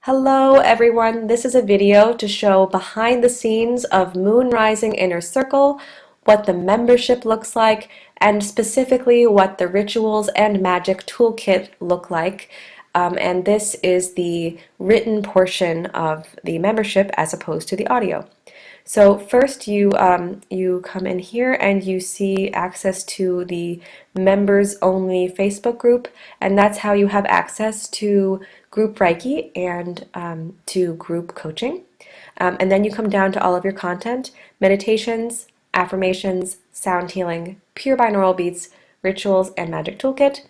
Hello everyone, this is a video to show behind the scenes of MoonRising Inner Circle, what the membership looks like, and specifically what the Rituals and Magic Toolkit look like. And this is the written portion of the membership as opposed to the audio. So first you come in here and you see access to the members only Facebook group, and that's how you have access to group Reiki and to group coaching. And then you come down to all of your content: meditations, affirmations, sound healing, pure binaural beats, rituals, and magic toolkit.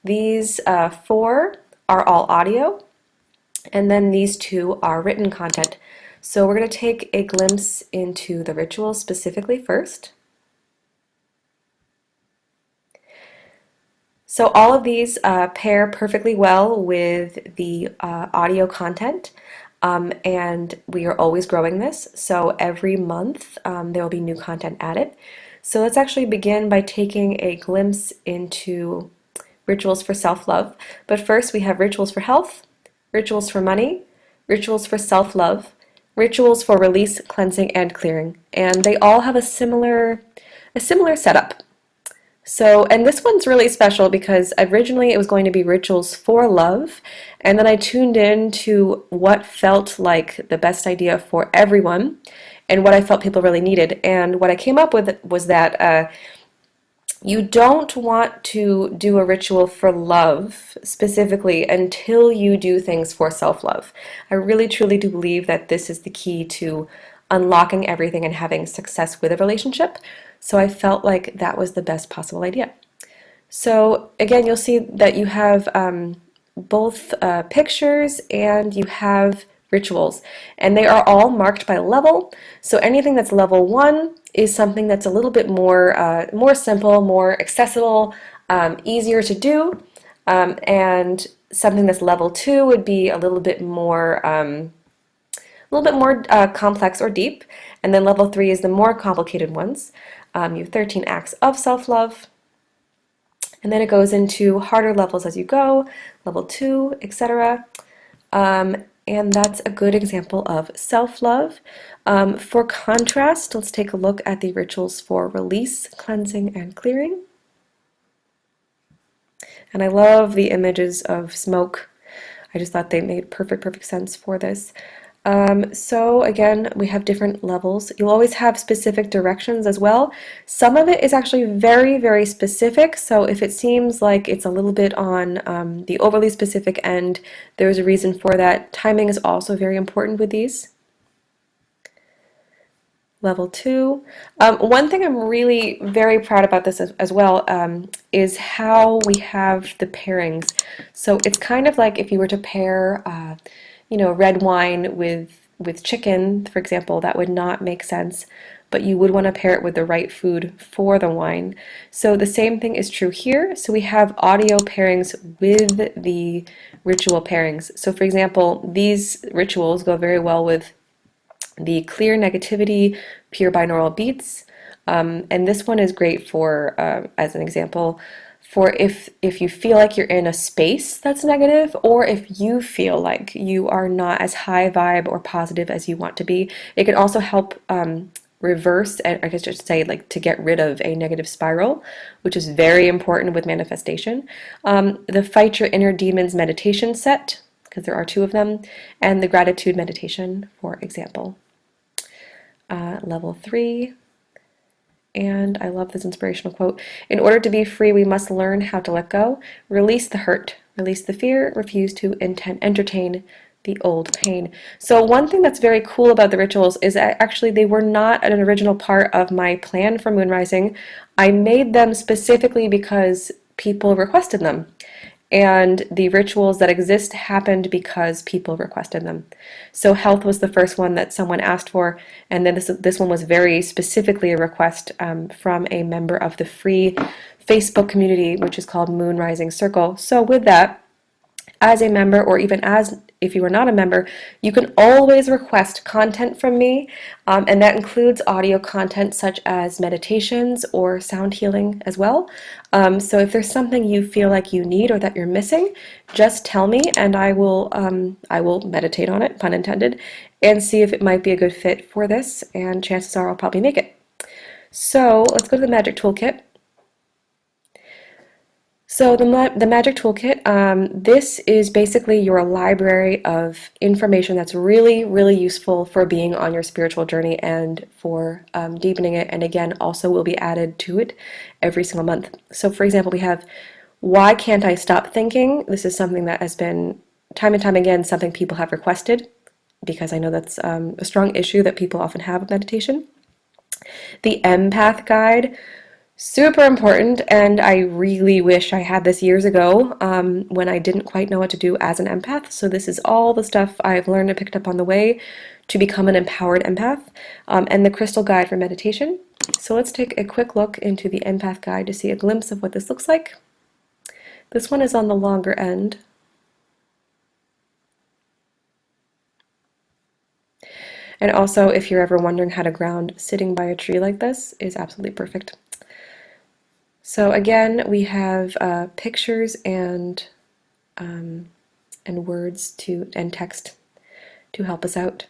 These four are all audio, and then these two are written content. So we're going to take a glimpse into the rituals specifically first. So all of these pair perfectly well with the audio content, and we are always growing this. So every month there will be new content added. So let's actually begin by taking a glimpse into rituals for self-love. But first we have rituals for health, rituals for money, rituals for self-love, rituals for release, cleansing, and clearing. And they all have a similar setup. So, and this one's really special because originally it was going to be rituals for love, and then I tuned in to what felt like the best idea for everyone and what I felt people really needed. And what I came up with was that you don't want to do a ritual for love specifically until you do things for self-love. I really truly do believe that this is the key to unlocking everything and having success with a relationship. So I felt like that was the best possible idea. So again, you'll see that you have both pictures and you have rituals, and they are all marked by level. So anything that's level 1 is something that's a little bit more simple, more accessible, easier to do, and something that's level 2 would be a little bit more complex or deep, and then level 3 is the more complicated ones. You have 13 acts of self-love, and then it goes into harder levels as you go, level 2, etc. And that's a good example of self-love. For contrast, let's take a look at the rituals for release, cleansing, and clearing. And I love the images of smoke. I just thought they made perfect sense for this. So again, we have different levels. You'll always have specific directions as well. Some of it is actually very specific, so if it seems like it's a little bit on the overly specific end, there's a reason for that. Timing is also very important with these. Level 2. One thing I'm really very proud about this as well is how we have the pairings. So it's kind of like if you were to pair red wine with chicken, for example, that would not make sense, but you would want to pair it with the right food for the wine. So the same thing is true here. So we have audio pairings with the ritual pairings. So for example, these rituals go very well with the clear negativity, pure binaural beats, and this one is great for, as an example, for if you feel like you're in a space that's negative, or if you feel like you are not as high vibe or positive as you want to be. It can also help reverse, and I guess just say, like, to get rid of a negative spiral, which is very important with manifestation. The Fight Your Inner Demons meditation set, because there are 2 of them, and the gratitude meditation, for example. Level 3. And I love this inspirational quote. In order to be free, we must learn how to let go, release the hurt, release the fear, refuse to entertain the old pain. So one thing that's very cool about the rituals is that actually they were not an original part of my plan for MoonRising. I made them specifically because people requested them. And the rituals that exist happened because people requested them. So health was the first one that someone asked for, and then this one was very specifically a request from a member of the free Facebook community, which is called MoonRising Circle. So with that, as a member, or even as if you are not a member, you can always request content from me, and that includes audio content such as meditations or sound healing as well. So if there's something you feel like you need or that you're missing, just tell me, and I will meditate on it, pun intended, and see if it might be a good fit for this, and chances are I'll probably make it. So let's go to the Magic Toolkit. So the Magic Toolkit, this is basically your library of information that's really, really useful for being on your spiritual journey and for deepening it, and again, also will be added to it every single month. So for example, we have Why Can't I Stop Thinking? This is something that has been time and time again something people have requested, because I know that's a strong issue that people often have with meditation. The Empath Guide. Super important, and I really wish I had this years ago when I didn't quite know what to do as an empath. So this is all the stuff I've learned and picked up on the way to become an empowered empath, and the Crystal Guide for Meditation. So let's take a quick look into the Empath Guide to see a glimpse of what this looks like. This one is on the longer end. And also, if you're ever wondering how to ground, sitting by a tree like this is absolutely perfect. So again, we have pictures and words and text to help us out.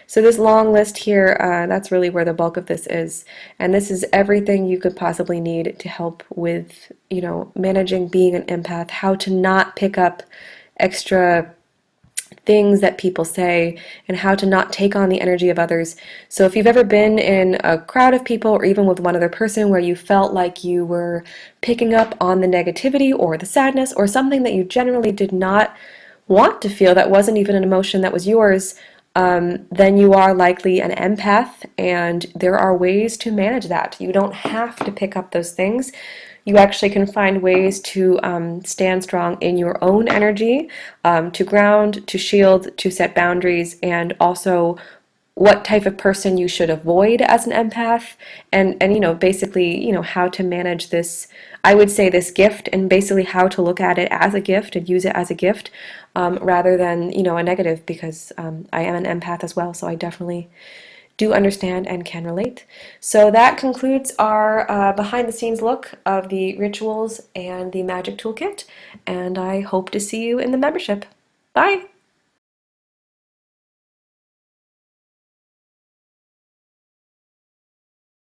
So this long list here, that's really where the bulk of this is, and this is everything you could possibly need to help with, managing being an empath, how to not pick up extra things that people say, and how to not take on the energy of others. So if you've ever been in a crowd of people, or even with one other person, where you felt like you were picking up on the negativity or the sadness or something that you generally did not want to feel, that wasn't even an emotion that was yours, then you are likely an empath, and there are ways to manage that. You don't have to pick up those things. You actually can find ways to stand strong in your own energy, to ground, to shield, to set boundaries, and also what type of person you should avoid as an empath, and basically how to manage this, I would say, this gift, and basically how to look at it as a gift and use it as a gift, rather than a negative, because I am an empath as well, so I definitely do understand and can relate. So that concludes our behind the scenes look of the Rituals and the Magic Toolkit, and I hope to see you in the membership. Bye!